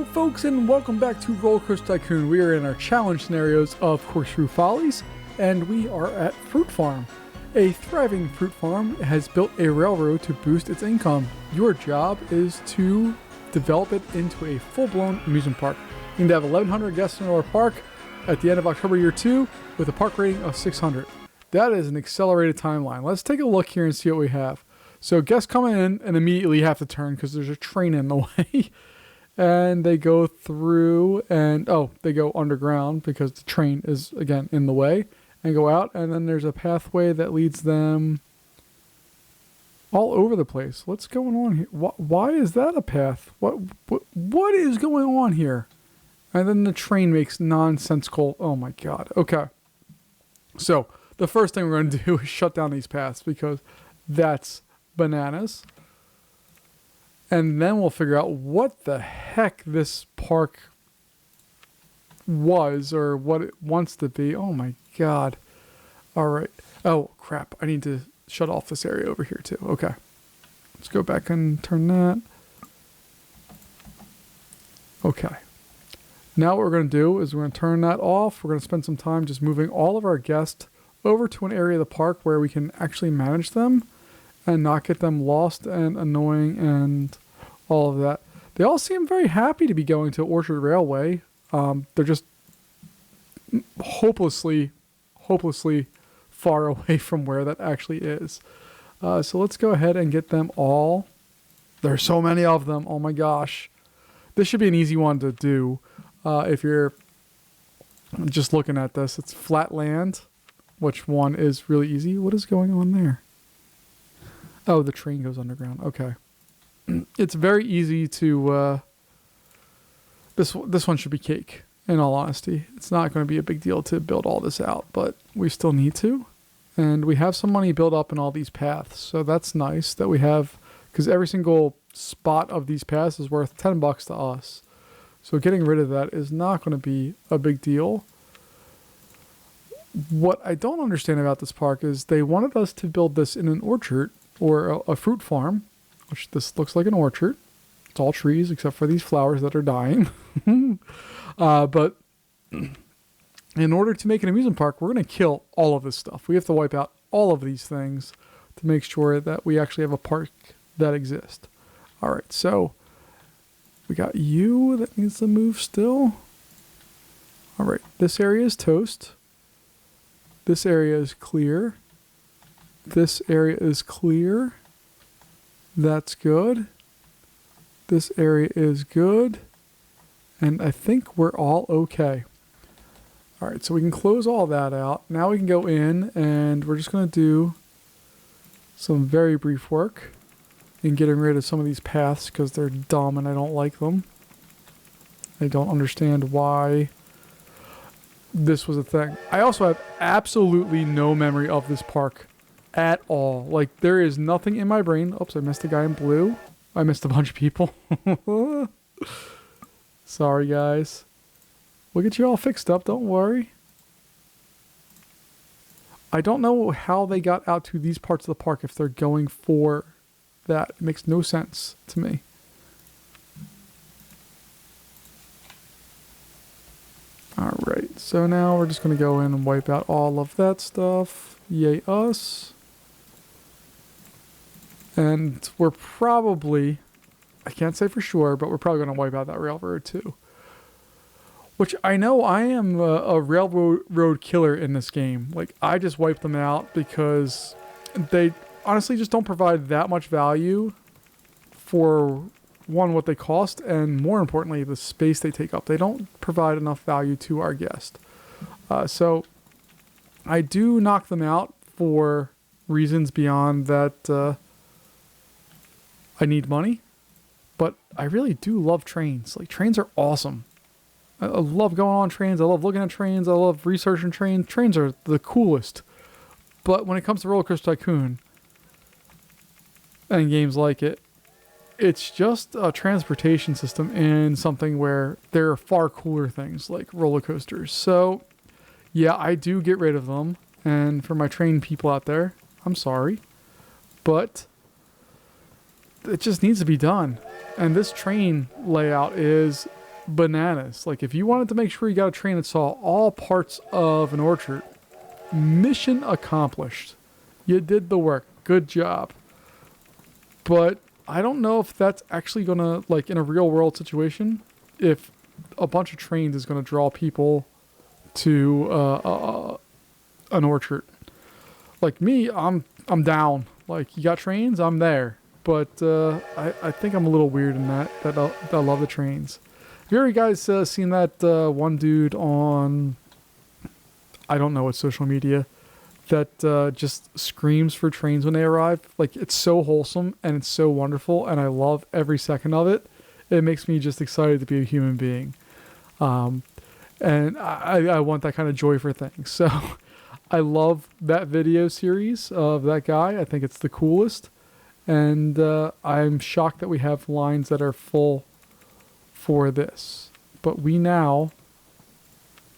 Hello folks and welcome back to Roller Coaster Tycoon. We are in our challenge scenarios of Corkscrew Follies and we are at Fruit Farm. A thriving fruit farm has built a railroad to boost its income. Your job is to develop it into a full-blown amusement park. You need to have 1,100 guests in our park at the end of October year 2 with a park rating of 600. That is an accelerated timeline. Let's take a look here and see what we have. So guests come in and immediately have to turn because there's a train in the way. And they go through and, they go underground because the train is, again, in the way. And go out, and then there's a pathway that leads them all over the place. What's going on here? Why is that a path? What is going on here? And then the train makes nonsensical, oh my god. Okay. So, the first thing we're going to do is shut down these paths because that's bananas. And then we'll figure out what the heck this park was or what it wants to be. Oh my god. All right. Oh, crap. I need to shut off this area over here too. Okay. Let's go back and turn that. Okay. Now what we're going to do is we're going to turn that off. We're going to spend some time just moving all of our guests over to an area of the park where we can actually manage them and not get them lost and annoying and all of that. They all seem very happy to be going to Orchard Railway. They're just hopelessly far away from where that actually is. So let's go ahead and get them all. There's so many of them. Oh my gosh. This should be an easy one to do. If you're just looking at this, it's flat land, which one is really easy. What is going on there? Oh, the train goes underground. Okay. It's very easy to, this one should be cake, in all honesty. It's not going to be a big deal to build all this out, but we still need to. And we have some money built up in all these paths, so that's nice that we have, because every single spot of these paths is worth $10 to us. So getting rid of that is not going to be a big deal. What I don't understand about this park is they wanted us to build this in an orchard, or a fruit farm, which this looks like an orchard. It's all trees except for these flowers that are dying. But in order to make an amusement park, we're going to kill all of this stuff. We have to wipe out all of these things to make sure that we actually have a park that exists. All right, so we got you that needs to move still. All right, this area is toast. This area is clear. This area is clear. That's good. This area is good. And I think we're all okay. All right, so we can close all that out. Now we can go in and we're just going to do some very brief work in getting rid of some of these paths because they're dumb and I don't like them. I don't understand why this was a thing. I also have absolutely no memory of this park at all. Like, there is nothing in my brain. Oops, I missed a guy in blue. I missed a bunch of people. Sorry, guys. We'll get you all fixed up. Don't worry. I don't know how they got out to these parts of the park if they're going for that. It makes no sense to me. Alright, so now we're just going to go in and wipe out all of that stuff. Yay us. And we're probably, I can't say for sure, but we're probably going to wipe out that railroad too. Which I know I am a railroad killer in this game. Like, I just wipe them out because they honestly just don't provide that much value for, one, what they cost, and more importantly, the space they take up. They don't provide enough value to our guest. So I do knock them out for reasons beyond that I need money, but I really do love trains. Like, trains are awesome. I love going on trains. I love looking at trains. I love researching trains. Trains are the coolest. But when it comes to Roller Coaster Tycoon and games like it, it's just a transportation system and something where there are far cooler things like roller coasters. So, yeah, I do get rid of them. And for my train people out there, I'm sorry. But it just needs to be done. And this train layout is bananas. Like, if you wanted to make sure you got a train that saw all parts of an orchard, mission accomplished. You did the work. Good job. But I don't know if that's actually going to, like, in a real world situation, if a bunch of trains is going to draw people to an orchard. Like me, I'm down. Like, you got trains, I'm there. But I think I'm a little weird in that I love the trains. Have you ever guys seen that one dude on, I don't know what social media, that just screams for trains when they arrive? Like, it's so wholesome and it's so wonderful and I love every second of it. It makes me just excited to be a human being. And I want that kind of joy for things. So I love that video series of that guy. I think it's the coolest. And I'm shocked that we have lines that are full for this. But we now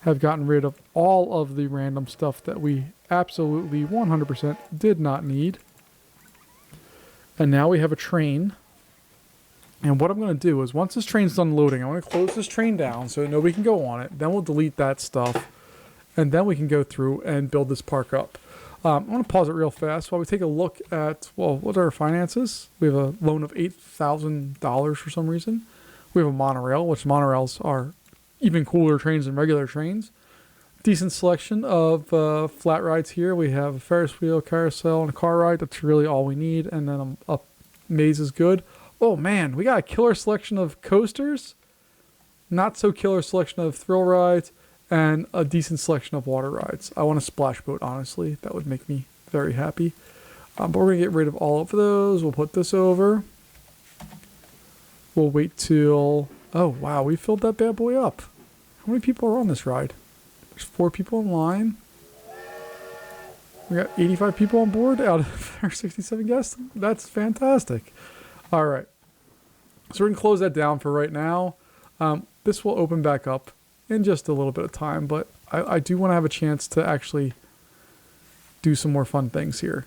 have gotten rid of all of the random stuff that we absolutely 100% did not need. And now we have a train. And what I'm going to do is, once this train's done loading, I'm going to close this train down so nobody can go on it. Then we'll delete that stuff. And then we can go through and build this park up. I'm going to pause it real fast while we take a look at, well, what are our finances? We have a loan of $8,000 for some reason. We have a monorail, which monorails are even cooler trains than regular trains. Decent selection of flat rides here. We have a Ferris wheel, carousel, and a car ride. That's really all we need. And then a maze is good. Oh man, we got a killer selection of coasters. Not so killer selection of thrill rides. And a decent selection of water rides. I want a splash boat, honestly. That would make me very happy. But we're going to get rid of all of those. We'll put this over. We'll wait till... Oh, wow. We filled that bad boy up. How many people are on this ride? There's 4 people in line. We got 85 people on board out of our 67 guests. That's fantastic. All right. So we're going to close that down for right now. This will open back up in just a little bit of time, but I do want to have a chance to actually do some more fun things here.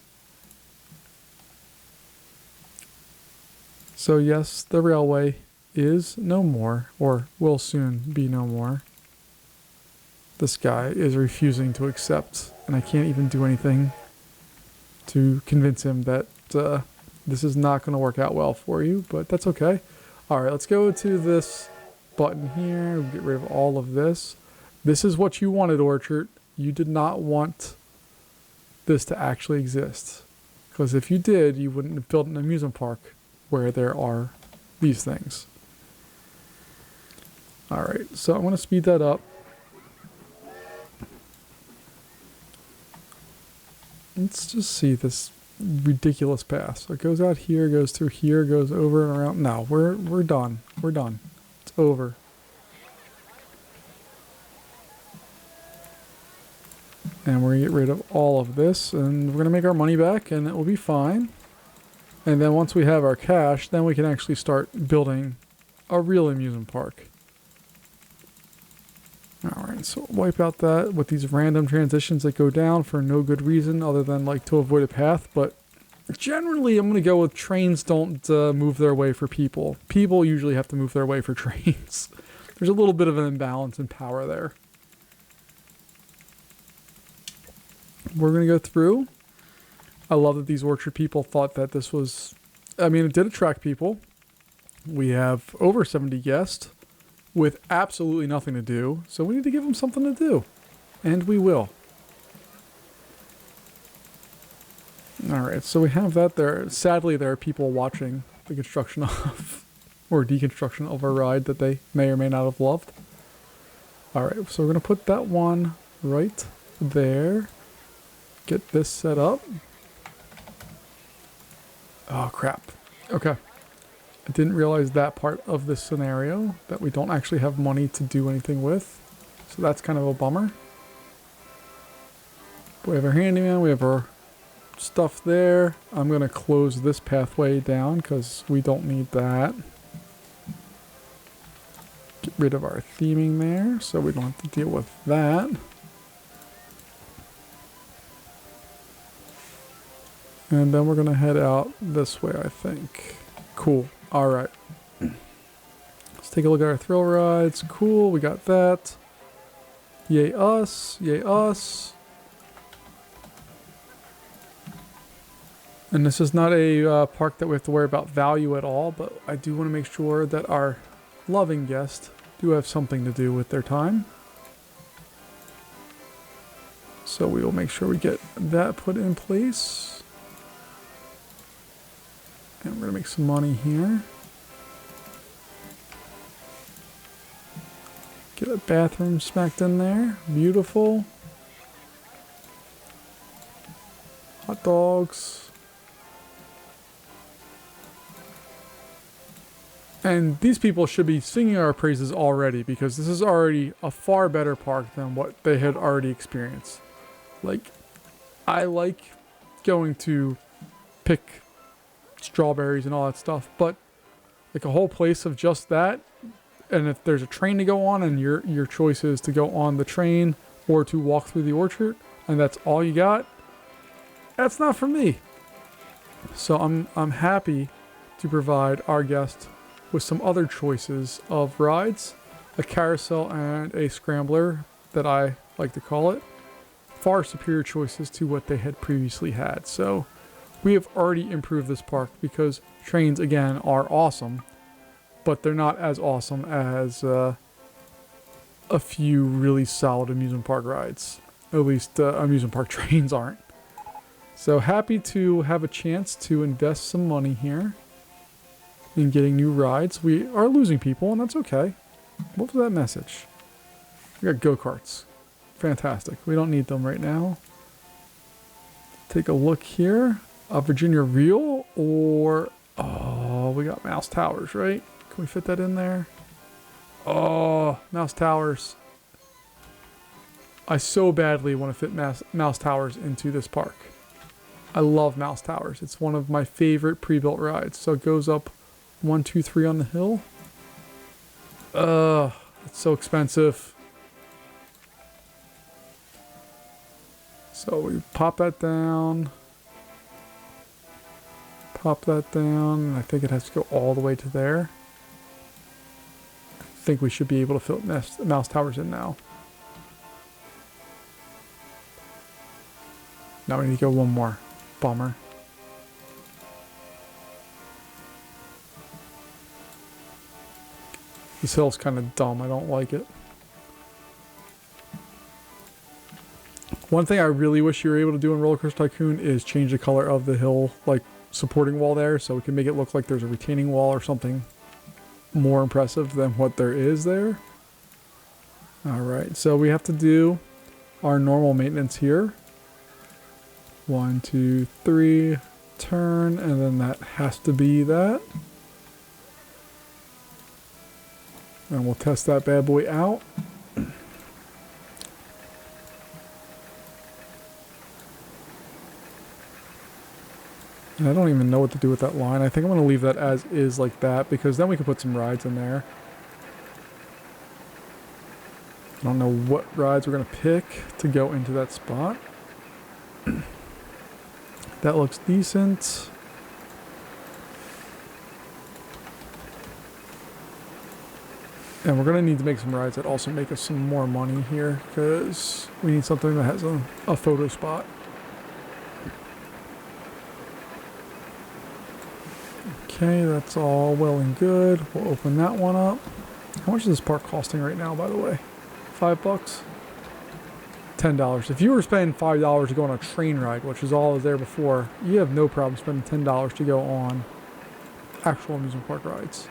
So yes, the railway is no more, or will soon be no more. This guy is refusing to accept, and I can't even do anything to convince him that this is not going to work out well for you, but that's okay. All right, let's go to this button here. We'll get rid of all of this. This is what you wanted, Orchard. You did not want this to actually exist, because if you did, you wouldn't have built an amusement park where there are these things. All right, so I'm going to speed that up. Let's just see this ridiculous path. So it goes out here, goes through here, goes over and around. No, we're done. We're done. It's over. And we're going to get rid of all of this, and we're going to make our money back, and it will be fine. And then once we have our cash, then we can actually start building a real amusement park. Alright, so wipe out that with these random transitions that go down for no good reason other than like to avoid a path. But generally I'm going to go with trains don't move their way for people. People usually have to move their way for trains. There's a little bit of an imbalance in power there. We're going to go through. I love that these orchard people thought that this was... I mean, it did attract people. We have over 70 guests with absolutely nothing to do, so we need to give them something to do. And we will. Alright, so we have that there. Sadly, there are people watching the construction of, or deconstruction of our ride that they may or may not have loved. Alright, so we're going to put that one right there. Get this set up. Oh, crap. Okay. I didn't realize that part of this scenario, that we don't actually have money to do anything with. So that's kind of a bummer. We have our handyman, we have our stuff there. I'm going to close this pathway down because we don't need that. Get rid of our theming there so we don't have to deal with that. And then we're going to head out this way, I think. Cool. Alright. So Let's take a look at our thrill rides. Cool, we got that. Yay us, yay us. And this is not a park that we have to worry about value at all, but I do want to make sure that our loving guests do have something to do with their time. So we will make sure we get that put in place. And we're going to make some money here. Get a bathroom smacked in there. Beautiful. Hot dogs. And these people should be singing our praises already, because this is already a far better park than what they had already experienced. Like, I like going to pick strawberries and all that stuff, but like a whole place of just that, and if there's a train to go on and your choice is to go on the train or to walk through the orchard, and that's all you got, that's not for me. So I'm happy to provide our guests with some other choices of rides, a carousel and a scrambler that I like to call it. Far superior choices to what they had previously had. So we have already improved this park, because trains again are awesome, but they're not as awesome as a few really solid amusement park rides. At least amusement park trains aren't. So happy to have a chance to invest some money here in getting new rides. We are losing people, and that's okay. What was that message? We got go-karts. Fantastic. We don't need them right now. Take a look here. Virginia Reel, or... Oh, we got Mouse Towers, right? Can we fit that in there? Oh, Mouse Towers. I so badly want to fit Mouse Towers into this park. I love Mouse Towers. It's one of my favorite pre-built rides. So it goes up 1, 2, 3 on the hill. It's so expensive. So we pop that down. Pop that down. I think it has to go all the way to there. I think we should be able to fit Mouse Towers in now. Now we need to go one more. Bummer. This hill's kind of dumb. I don't like it. One thing I really wish you were able to do in Roller Coaster Tycoon is change the color of the hill, like supporting wall there, so we can make it look like there's a retaining wall or something more impressive than what there is there. Alright, so we have to do our normal maintenance here. 1, 2, 3, turn, and then that has to be that. And we'll test that bad boy out. And I don't even know what to do with that line. I think I'm going to leave that as is like that, because then we can put some rides in there. I don't know what rides we're going to pick to go into that spot. That looks decent. And we're going to need to make some rides that also make us some more money here, because we need something that has a photo spot. Okay, that's all well and good. We'll open that one up. How much is this park costing right now, by the way? $5? $10. If you were spending $5 to go on a train ride, which is all I was there before, you have no problem spending $10 to go on actual amusement park rides.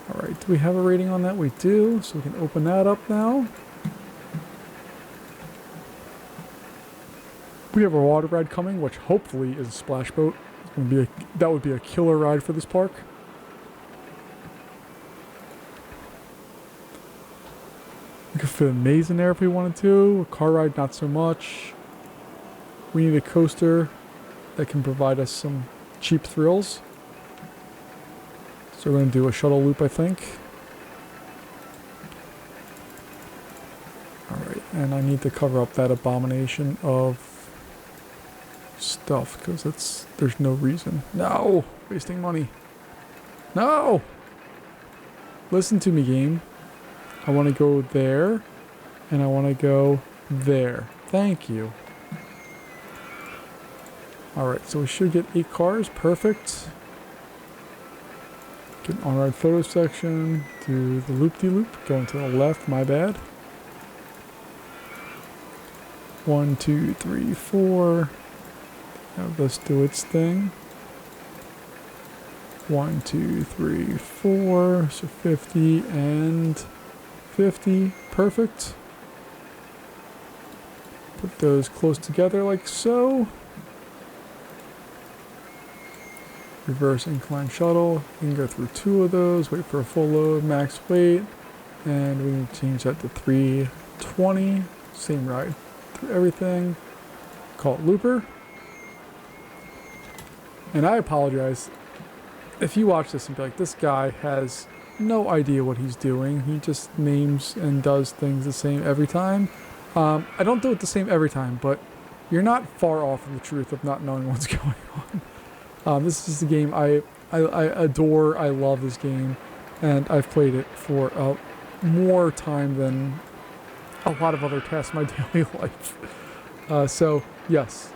Alright, do we have a rating on that? We do, so we can open that up now. We have a water ride coming, which hopefully is a splash boat. That would be a killer ride for this park. We could fit a maze in there if we wanted to. A car ride, not so much. We need a coaster that can provide us some cheap thrills. So we're going to do a shuttle loop, I think. Alright, and I need to cover up that abomination of stuff, because there's no reason. No! Wasting money. No! Listen to me, game. I want to go there, and I want to go there. Thank you. Alright, so we should get 8 cars. Perfect. Get an on-ride photo section. Do the loop-de-loop. Going to the left, my bad. 1, 2, 3, 4. Have this do its thing. 1, 2, 3, 4. So 50 and 50. Perfect. Put those close together like so. Reverse incline shuttle. You can go through 2 of those. Wait for a full load, max weight. And we can change that to 320. Same ride through everything. Call it Looper. And I apologize if you watch this and be like, this guy has no idea what he's doing. He just names and does things the same every time. I don't do it the same every time, but you're not far off from the truth of not knowing what's going on. This is a game I adore. I love this game, and I've played it for more time than a lot of other tasks in my daily life. So, yes,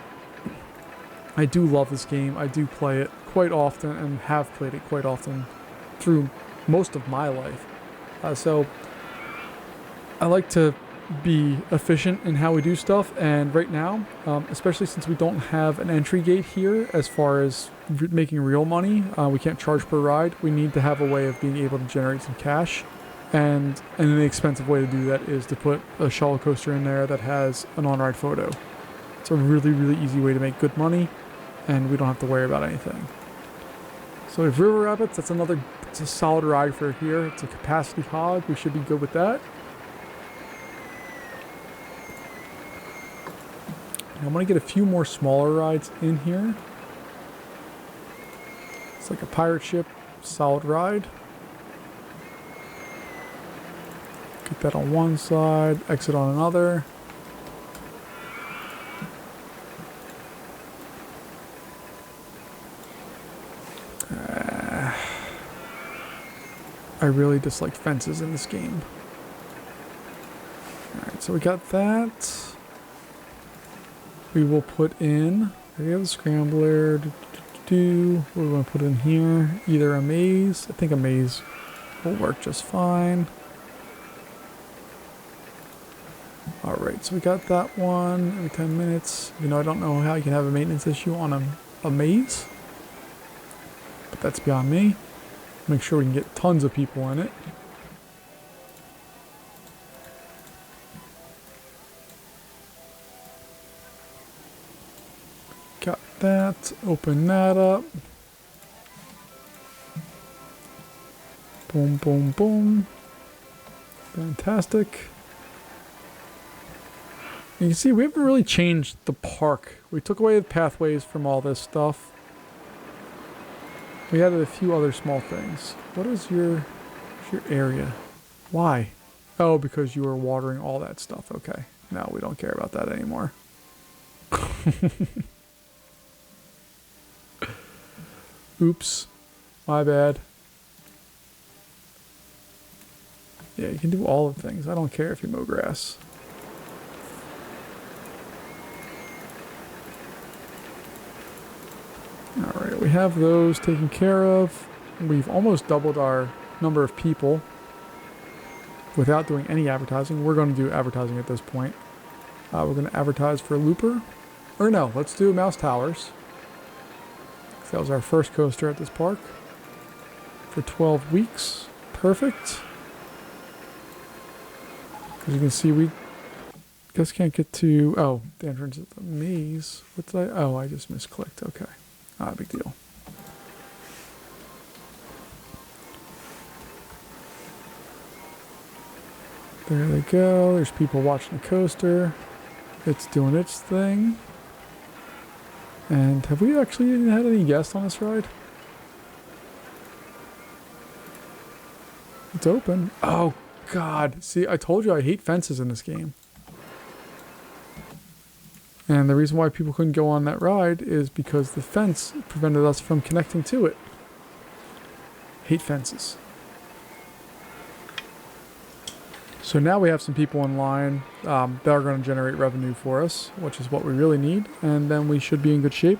I do love this game. I do play it quite often and have played it quite often through most of my life. So, I like to be efficient in how we do stuff, and right now, especially since we don't have an entry gate here as far as making real money, we can't charge per ride. We need to have a way of being able to generate some cash, and an inexpensive way to do that is to put a shuttle coaster in there that has an on-ride photo. It's a really, really easy way to make good money, and we don't have to worry about anything. So we have River Rapids. It's a solid ride for here. It's a capacity hog. We should be good with that. I'm going to get a few more smaller rides in here. It's like a pirate ship, solid ride. Get that on one side, exit on another. I really dislike fences in this game. Alright, so we got that. We will put in, we have the scrambler, what do we want to put in here? Either a maze, I think a maze will work just fine. Alright, so we got that one every 10 minutes. You know, I don't know how you can have a maintenance issue on a maze, but that's beyond me. Make sure we can get tons of people in it. Got that. Open that up. Boom, boom, boom. Fantastic. You can see we haven't really changed the park. We took away the pathways from all this stuff. We added a few other small things. What is your area? Why? Oh, because you were watering all that stuff. Okay. No, we don't care about that anymore. Oops. My bad. Yeah, you can do all the things. I don't care if you mow grass. Alright, we have those taken care of. We've almost doubled our number of people without doing any advertising. We're going to do advertising at this point. We're going to advertise for Looper. Or no, let's do Mouse Towers. That was our first coaster at this park for 12 weeks. Perfect. As you can see, we just can't get to, oh, the entrance of the maze. What did I, oh, I just misclicked. Okay. Not a big deal. There they go. There's people watching the coaster. It's doing its thing. And have we actually had any guests on this ride? It's open. Oh, God. See, I told you I hate fences in this game. And the reason why people couldn't go on that ride is because the fence prevented us from connecting to it. Hate fences. So now we have some people in line that are going to generate revenue for us, which is what we really need, and then we should be in good shape.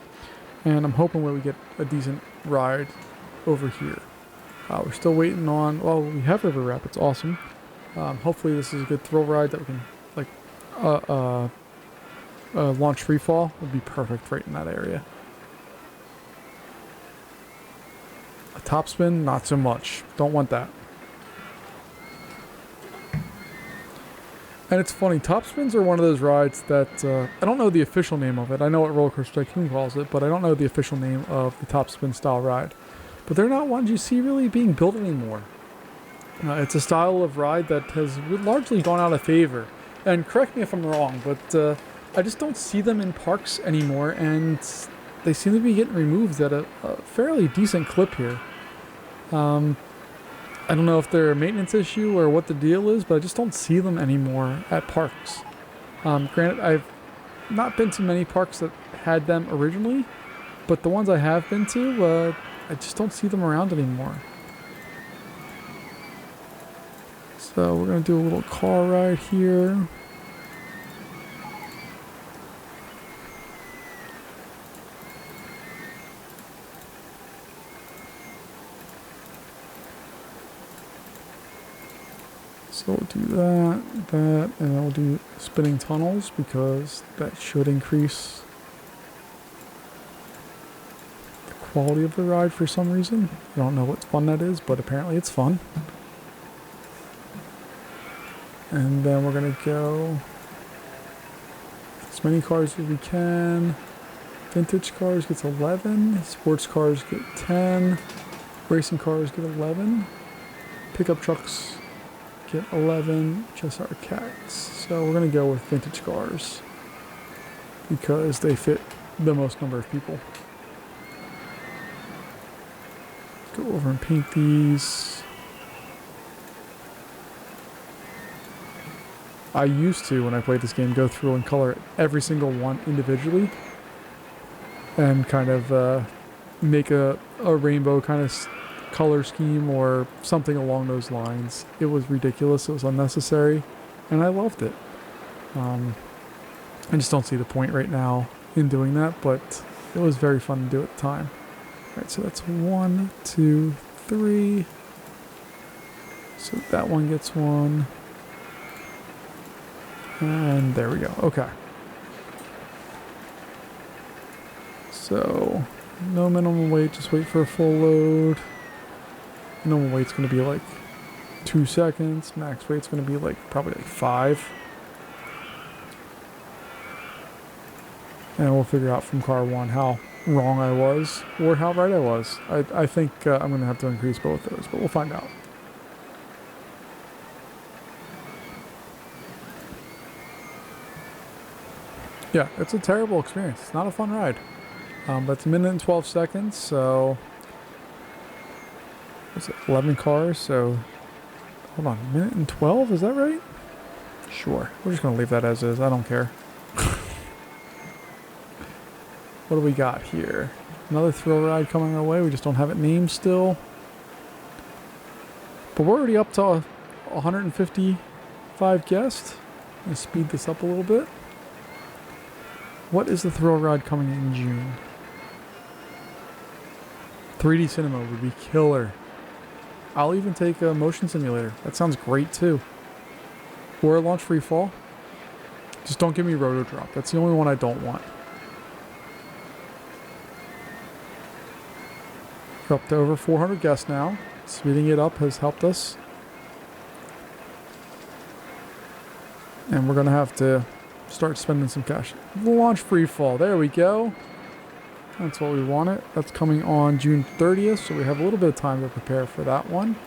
And I'm hoping we get a decent ride over here. We're still waiting on, well, we have River Rapids, awesome. Hopefully this is a good thrill ride that we can, like, launch free fall would be perfect right in that area. A top spin, not so much. Don't want that. And it's funny, top spins are one of those rides that, I don't know the official name of it. I know what Roller Coaster Tycoon calls it, but I don't know the official name of the top spin style ride. But they're not ones you see really being built anymore. It's a style of ride that has largely gone out of favor. And correct me if I'm wrong, but I just don't see them in parks anymore, and they seem to be getting removed at a fairly decent clip here. I don't know if they're a maintenance issue or what the deal is, but I just don't see them anymore at parks. Granted, I've not been to many parks that had them originally, but the ones I have been to, I just don't see them around anymore. So we're going to do a little car ride here. So we'll do that, and then we'll do spinning tunnels because that should increase the quality of the ride for some reason. I don't know what fun that is, but apparently it's fun. And then we're going to go as many cars as we can. Vintage cars gets 11, sports cars get 10, racing cars get 11, pickup trucks get 11, just our cats. So we're going to go with vintage cars because they fit the most number of people. Let's go over and paint these. I used to, when I played this game, go through and color every single one individually and kind of make a rainbow kind of color scheme or something along those lines. It was ridiculous, it was unnecessary, and I loved it. I just don't see the point right now in doing that, but it was very fun to do at the time. Alright, so that's 1, 2, 3. So that one gets 1. And there we go. Okay. So, no minimum weight, just wait for a full load. Minimum weight's going to be like 2 seconds. Max weight's going to be like probably like 5. And we'll figure out from car 1 how wrong I was or how right I was. I think I'm going to have to increase both those, but we'll find out. Yeah, it's a terrible experience. It's not a fun ride. But it's 1 minute and 12 seconds, so what's it, 11 cars, so hold on, 1 minute and 12, is that right? Sure, we're just going to leave that as is, I don't care. What do we got here? Another thrill ride coming our way, we just don't have it named still. But we're already up to 155 guests. Let's speed this up a little bit. What is the thrill ride coming in June? 3D cinema would be killer. I'll even take a motion simulator. That sounds great too. Or a launch free fall. Just don't give me roto drop. That's the only one I don't want. We're up to over 400 guests now. Speeding it up has helped us. And we're going to have to start spending some cash. Launch free fall. There we go. That's what we wanted. That's coming on June 30th, so we have a little bit of time to prepare for that one.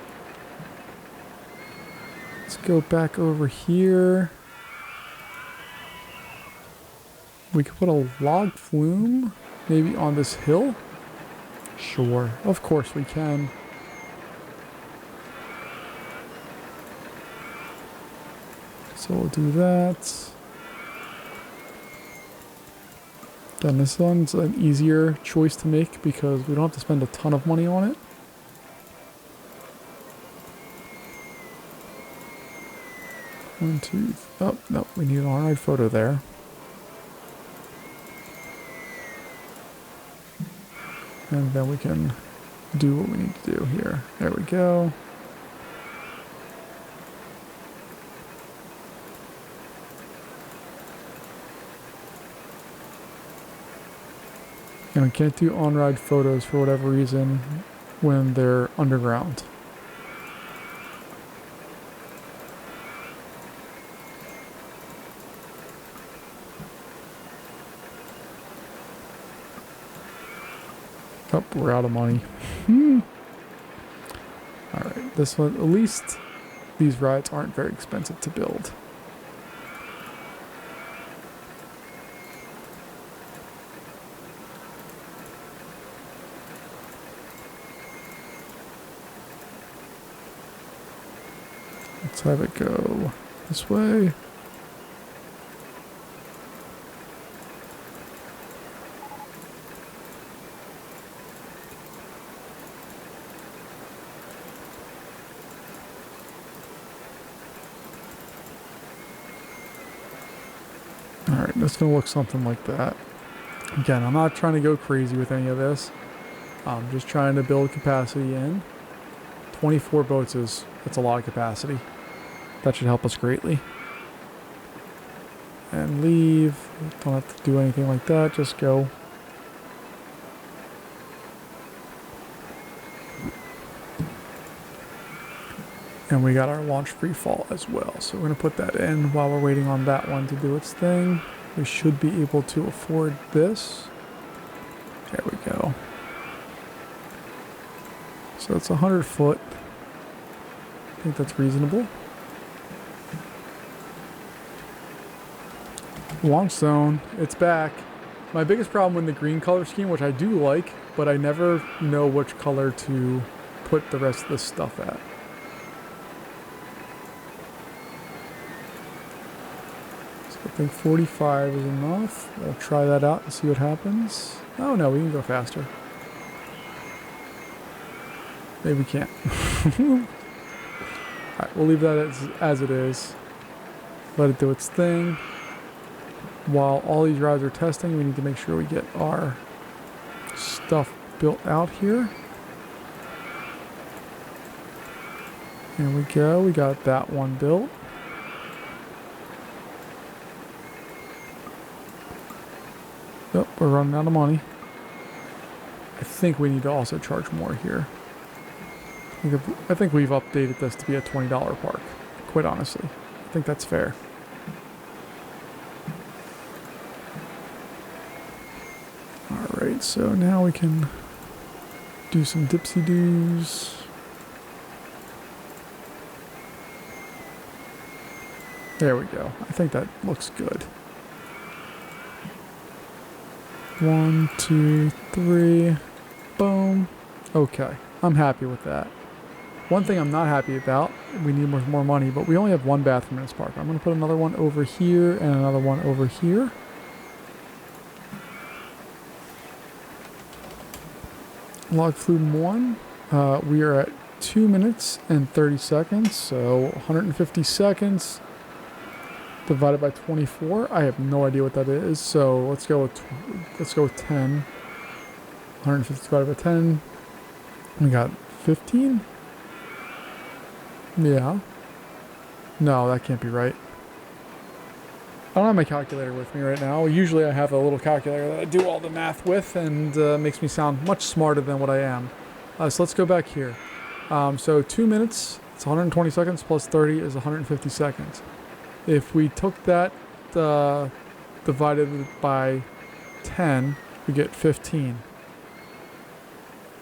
Let's go back over here. We could put a log flume maybe on this hill. Sure, of course we can. So we'll do that. Then this one's an easier choice to make because we don't have to spend a ton of money on it. 1, 2. Oh, no, we need an on-ride photo there. And then we can do what we need to do here. There we go. And we can't do on-ride photos for whatever reason when they're underground. Oh, we're out of money. Alright, this one, at least these rides aren't very expensive to build. Let's have it go this way. Alright, it's going to look something like that. Again, I'm not trying to go crazy with any of this. I'm just trying to build capacity in. 24 boats that's a lot of capacity. That should help us greatly. And leave. Don't have to do anything like that, just go. And we got our launch free fall as well. So we're going to put that in while we're waiting on that one to do its thing. We should be able to afford this. There we go. So it's 100 foot. I think that's reasonable. Launch zone, it's back. My biggest problem with the green color scheme, which I do like, but I never know which color to put the rest of this stuff at. So I think 45 is enough. I'll try that out and see what happens. Oh no, we can go faster. Maybe we can't. Alright, we'll leave that as it is. Let it do its thing. While all these rides are testing, we need to make sure we get our stuff built out here. Here we go, we got that one built. Oh, we're running out of money. I think we need to also charge more here. I think we've updated this to be a $20 park, quite honestly. I think that's fair. Alright, so now we can do some dipsy-doos. There we go. I think that looks good. 1, 2, 3. Boom. Okay, I'm happy with that. One thing I'm not happy about, we need more money, but we only have one bathroom in this park. I'm going to put another one over here and another one over here. Log flume 1. We are at 2 minutes and 30 seconds, so 150 seconds divided by 24. I have no idea what that is, so let's go with 10. 150 divided by 10. We got 15. Yeah. No, that can't be right. I don't have my calculator with me right now. Usually I have a little calculator that I do all the math with, and makes me sound much smarter than what I am. So let's go back here. So 2 minutes, it's 120 seconds, plus 30 is 150 seconds. If we took that divided by 10, we get 15.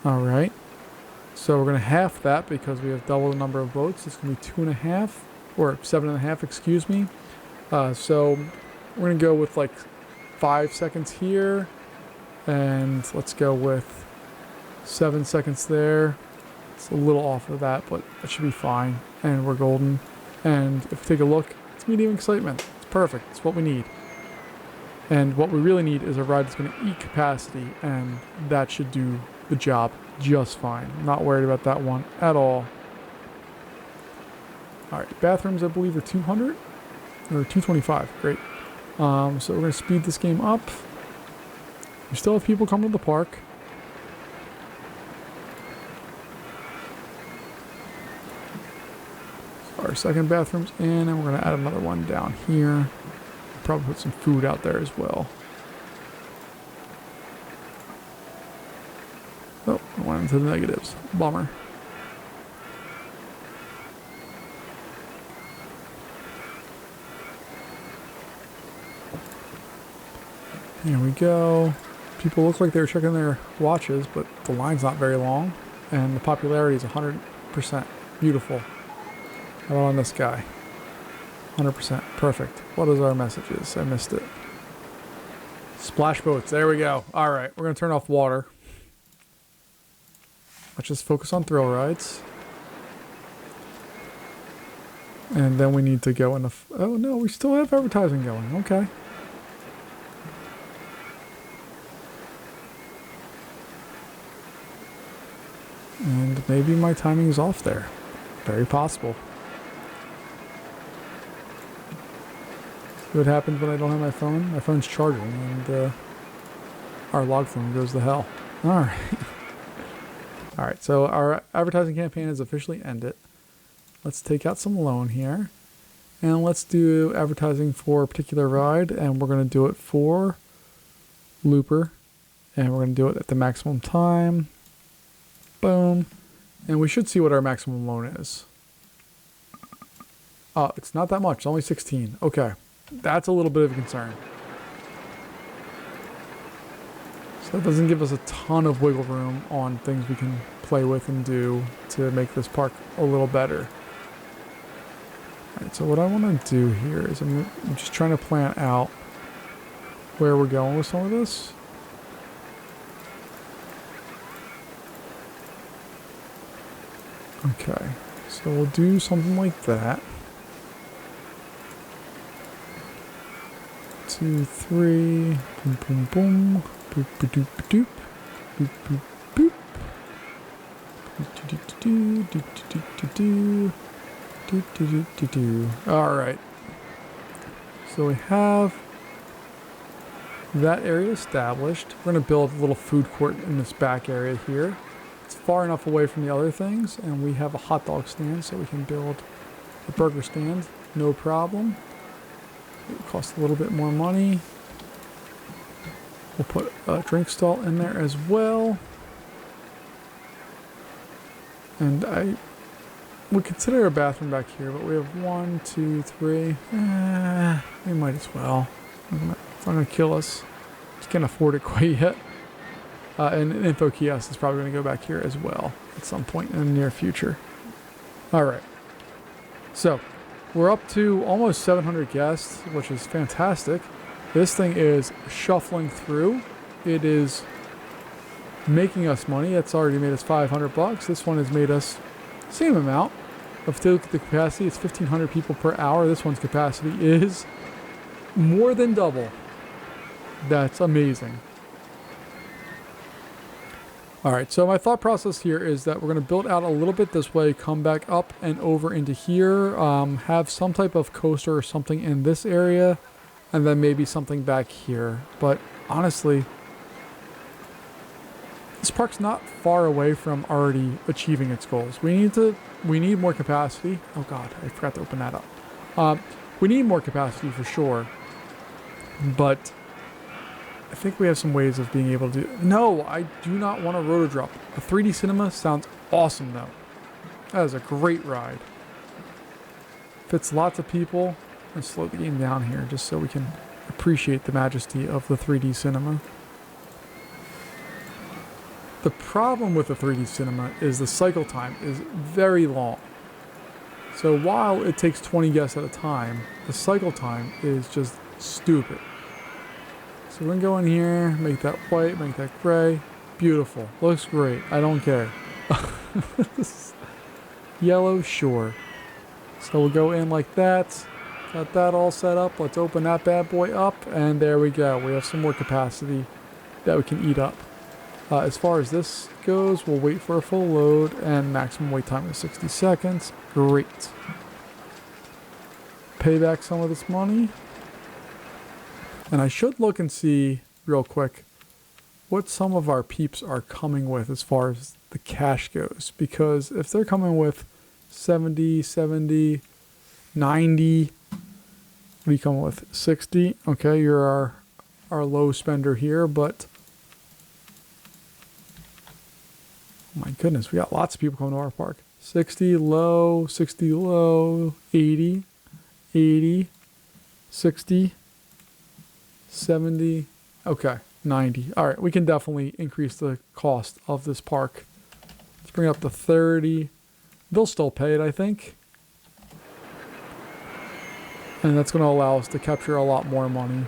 Alright. So we're going to half that because we have double the number of boats. It's going to be 2.5, or 7.5, excuse me. So we're going to go with like 5 seconds here, and let's go with 7 seconds there. It's a little off of that, but it should be fine. And we're golden. And if we take a look, it's medium excitement. It's perfect. It's what we need. And what we really need is a ride that's going to eat capacity, and that should do the job just fine. I'm not worried about that one at all. All right, bathrooms I believe are 200 or 225. Great. So we're gonna speed this game up. We still have people coming to the park. So our second bathroom's in, and we're gonna add another one down here. Probably put some food out there as well. Oh, I went into the negatives. Bummer. Here we go. People look like they were checking their watches, but the line's not very long. And the popularity is 100%. Beautiful. How about on this guy? 100%. Perfect. What is our messages? I missed it. Splash boats. There we go. All right. We're going to turn off water. Let's just focus on thrill rides. And then we need to go in the... oh, no. We still have advertising going. Okay. And maybe my timing is off there. Very possible. See what happens when I don't have my phone? My phone's charging and our log phone goes to hell. Alright. Alright, so our advertising campaign is officially ended. Let's take out some loan here. And let's do advertising for a particular ride. And we're going to do it for Looper. And we're going to do it at the maximum time. Boom. And we should see what our maximum loan is. Oh, it's not that much. It's only 16. Okay. That's a little bit of a concern. So that doesn't give us a ton of wiggle room on things we can play with and do to make this park a little better. Alright, so what I want to do here is I'm just trying to plan out where we're going with some of this. Okay, so we'll do something like that. 2, 3, boom, boom, boom, boop, boop, doop, boop, boop, boop, boop. All right. So we have that area established. We're going to build a little food court in this back area here. It's far enough away from the other things, and we have a hot dog stand, so we can build a burger stand, no problem. It will cost a little bit more money. We'll put a drink stall in there as well. And I would consider a bathroom back here, but we have 1, 2, 3. We might as well. It's not going to kill us. Just can't afford it quite yet. And an info kiosk is probably going to go back here as well at some point in the near future. All right. So we're up to almost 700 guests, which is fantastic. This thing is shuffling through. It is making us money. It's already made us $500. This one has made us the same amount. If you look at the capacity, it's 1,500 people per hour. This one's capacity is more than double. That's amazing. All right, so my thought process here is that we're going to build out a little bit this way, come back up and over into here, have some type of coaster or something in this area, and then maybe something back here. But honestly, this park's not far away from already achieving its goals. We need more capacity. Oh God, I forgot to open that up. We need more capacity for sure, but I think we have some ways of being able to do... No, I do not want a roto-drop. A 3D cinema sounds awesome, though. That is a great ride. Fits lots of people. I'm going to slow the game down here just so we can appreciate the majesty of the 3D cinema. The problem with the 3D cinema is the cycle time is very long. So while it takes 20 guests at a time, the cycle time is just stupid. So we're going to go in here, make that white, make that gray. Beautiful. Looks great. I don't care. Yellow, sure. So we'll go in like that. Got that all set up. Let's open that bad boy up. And there we go. We have some more capacity that we can eat up. As far as this goes, we'll wait for a full load. And maximum wait time is 60 seconds. Great. pay back some of this money. And I should look and see real quick what some of our peeps are coming with as far as the cash goes. Because if they're coming with 70, 90, what are you coming with? 60? Okay, you're our low spender here, but oh my goodness, we got lots of people coming to our park. 60 low, 60 low, 80, 80, 60, 70, okay, 90. All right, we can definitely increase the cost of this park. Let's bring it up to 30. They'll still pay it, I think. And that's going to allow us to capture a lot more money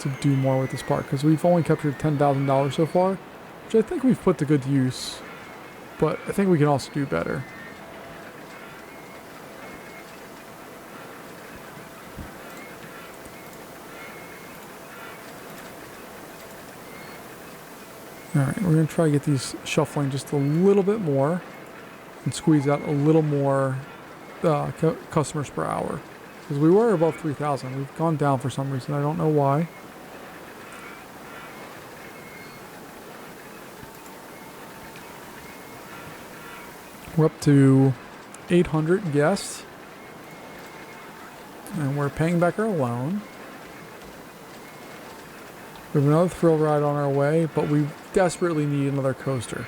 to do more with this park, because we've only captured $10,000 so far, which I think we've put to good use, but I think we can also do better. Alright, we're going to try to get these shuffling just a little bit more and squeeze out a little more customers per hour. Because we were above 3,000. We've gone down for some reason. I don't know why. We're up to 800 guests. And we're paying back our loan. We have another thrill ride on our way, but we desperately need another coaster.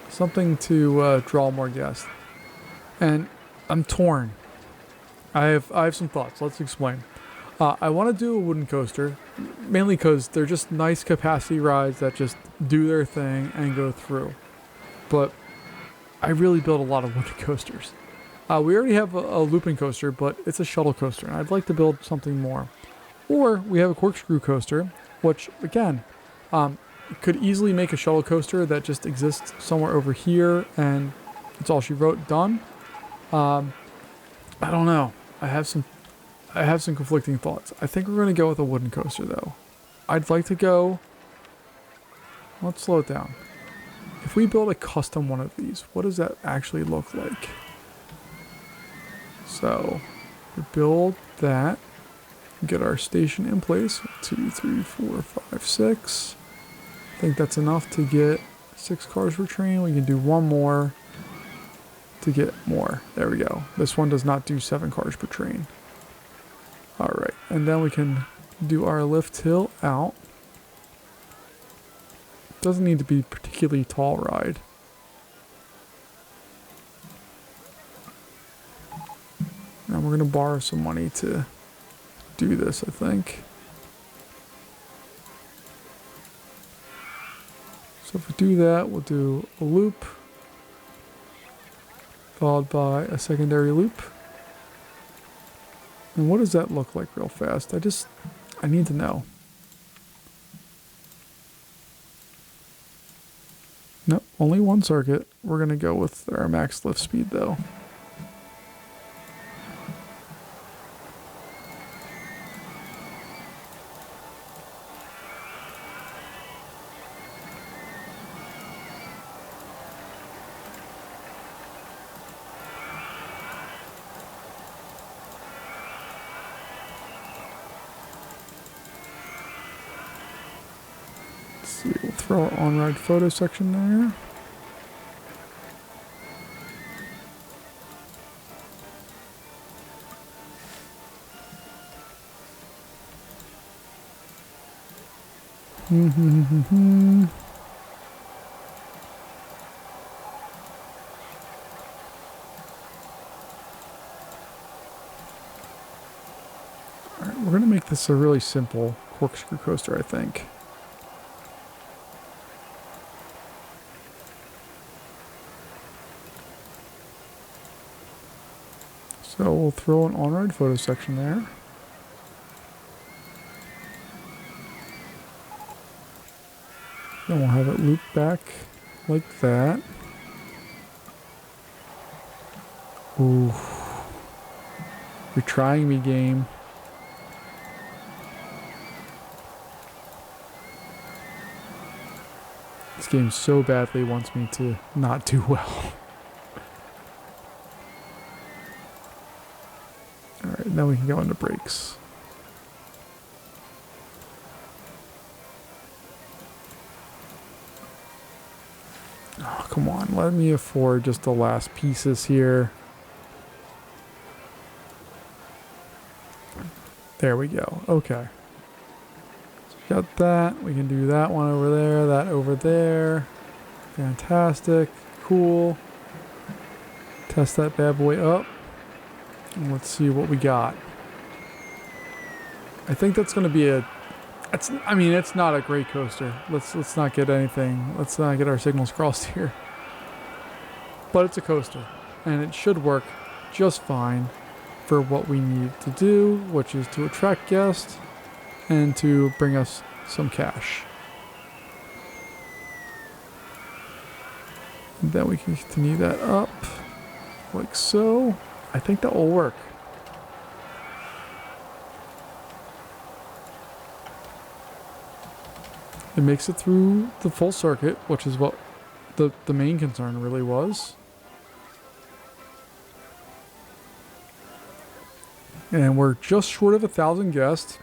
Something to draw more guests. And I'm torn. I have some thoughts. Let's explain. I want to do a wooden coaster, mainly because they're just nice capacity rides that just do their thing and go through. But I really build a lot of wooden coasters. We already have a looping coaster, but it's a shuttle coaster, and I'd like to build something more. Or we have a corkscrew coaster, which, again, could easily make a shuttle coaster that just exists somewhere over here, and that's all she wrote, done. I don't know. I have some conflicting thoughts. I think we're going to go with a wooden coaster, though. I'd like to go... Let's slow it down. If we build a custom one of these, what does that actually look like? So, we build that. Get our station in place. 2, 3, 4, 5, 6. I think that's enough to get 6 cars per train. We can do one more to get more. There we go. This one does not do 7 cars per train. Alright, and then we can do our lift hill out. Doesn't need to be a particularly tall ride. And we're going to borrow some money to do this, I think. So if we do that, we'll do a loop, followed by a secondary loop. And what does that look like real fast? I need to know. Nope, only one circuit. We're going to go with our max lift speed though. We'll throw our on-ride photo section there. Alright, we're going to make this a really simple corkscrew coaster, I think. So we'll throw an on-ride photo section there. Then we'll have it loop back like that. Ooh. You're trying me, game. This game so badly wants me to not do well. Alright, Alright, now we can go into brakes. Oh, come on. Let me afford just the last pieces here. There we go. Okay. So we got that. We can do that one over there, that over there. Fantastic. Cool. Test that bad boy up. And let's see what we got. I think that's going to be a... I mean, it's not a great coaster. Let's not get anything. Let's not get our signals crossed here. But it's a coaster. And it should work just fine for what we need to do, which is to attract guests and to bring us some cash. And then we can continue that up like so. I think that will work. It makes it through the full circuit, which is what the main concern really was. And we're just short of 1,000 guests.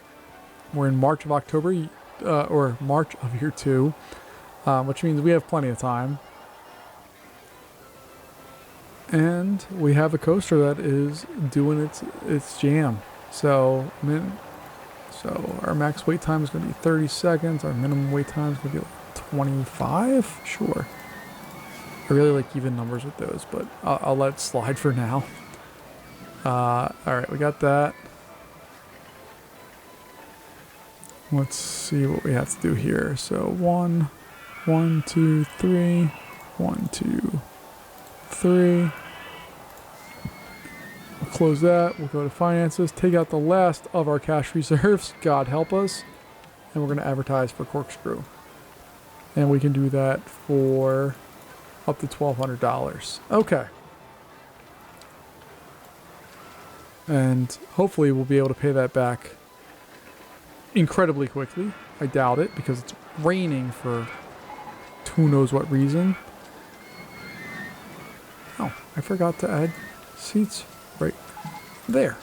We're in March of October, or March of year 2, which means we have plenty of time. And we have a coaster that is doing its jam. So our max wait time is going to be 30 seconds. Our minimum wait time is going to be like 25. Sure. I really like even numbers with those, but I'll let it slide for now. All right, we got that. Let's see what we have to do here. So 1, 2, 3, 1, 2, 3. We'll close that. We'll go to finances, take out the last of our cash reserves. God help us. And we're going to advertise for Corkscrew. And we can do that for up to $1,200. Okay. And hopefully we'll be able to pay that back incredibly quickly. I doubt it because it's raining for who knows what reason. Oh, I forgot to add seats right there.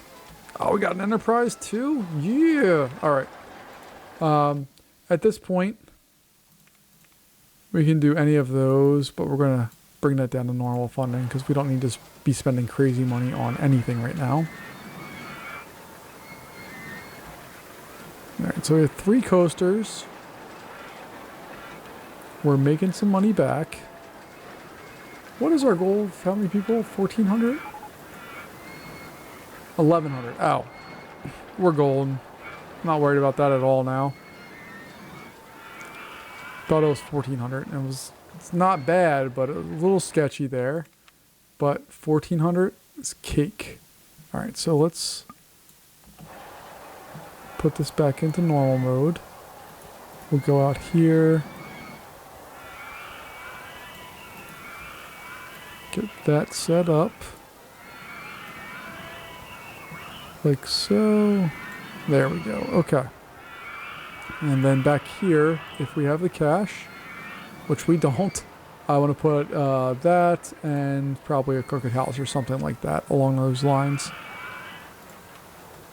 Oh, we got an Enterprise too? Yeah. All right. At this point, we can do any of those, but we're going to bring that down to normal funding because we don't need to be spending crazy money on anything right now. All right, so we have 3 coasters. We're making some money back. What is our goal? How many people? 1,400? 1,100. Oh, we're golden. Not worried about that at all now. Thought it was 1,400. It's not bad, but a little sketchy there. But 1,400 is cake. All right, so let's put this back into normal mode. We'll go out here. Get that set up. Like so. There we go. Okay. And then back here, if we have the cash, which we don't, I want to put that and probably a crooked house or something like that along those lines.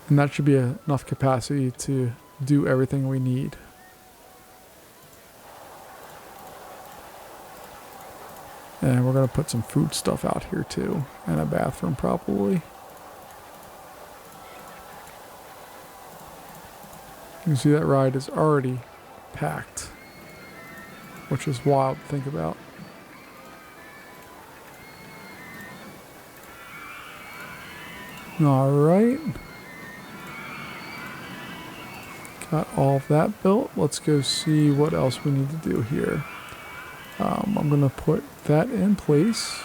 And that should be enough capacity to do everything we need. And we're going to put some food stuff out here too. And a bathroom probably. You can see that ride is already packed. Which is wild to think about. Alright. Got all of that built. Let's go see what else we need to do here. I'm going to put that in place.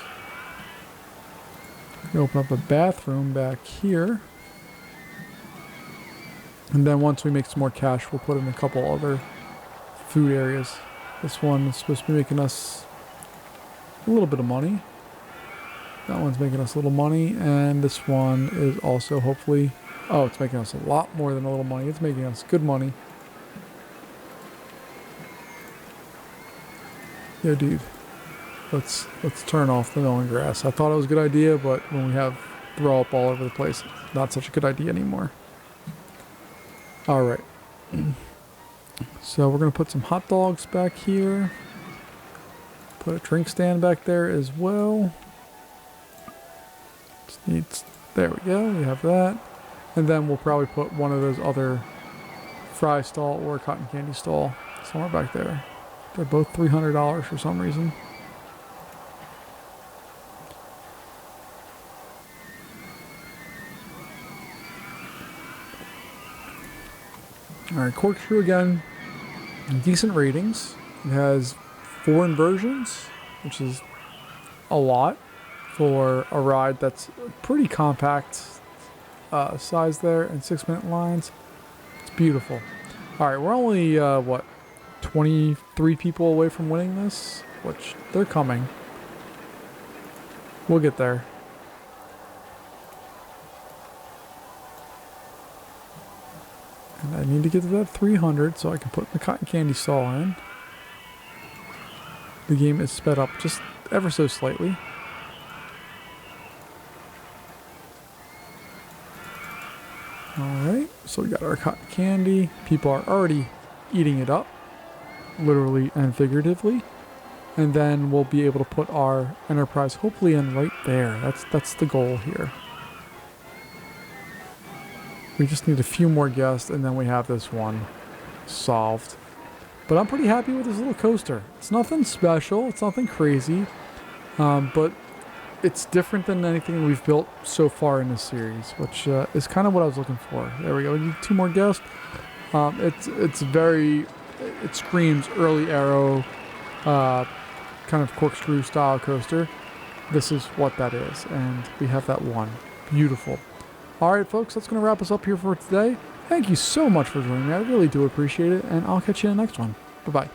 Open up a bathroom back here. And then once we make some more cash, we'll put in a couple other food areas. This one is supposed to be making us a little bit of money. That one's making us a little money. And this one is also hopefully... Oh, it's making us a lot more than a little money. It's making us good money. Yo, dude. Let's turn off the mowing grass. I thought it was a good idea, but when we have throw up all over the place. Not such a good idea anymore. All right. So we're going to put some hot dogs back here. Put a drink stand back there as well. Just needs, there we go. We have that. And then we'll probably put one of those other fry stall or cotton candy stall somewhere back there. They're both $300 for some reason. Alright, Corkscrew again, decent ratings. It has 4 inversions, which is a lot for a ride that's pretty compact size there, and 6-minute lines. It's beautiful. Alright, we're only, 23 people away from winning this, which they're coming. We'll get there. And I need to get to that 300 so I can put the cotton candy stall in. The game is sped up just ever so slightly. Alright, so we got our cotton candy. People are already eating it up, literally and figuratively. And then we'll be able to put our Enterprise hopefully in right there. That's the goal here. We just need a few more guests, and then we have this one solved. But I'm pretty happy with this little coaster. It's nothing special. It's nothing crazy. But it's different than anything we've built so far in this series, which is kind of what I was looking for. There we go. We need 2 more guests. It screams early Arrow, kind of corkscrew style coaster. This is what that is, and we have that one. Beautiful. Alright folks, that's going to wrap us up here for today. Thank you so much for joining me. I really do appreciate it, and I'll catch you in the next one. Bye-bye.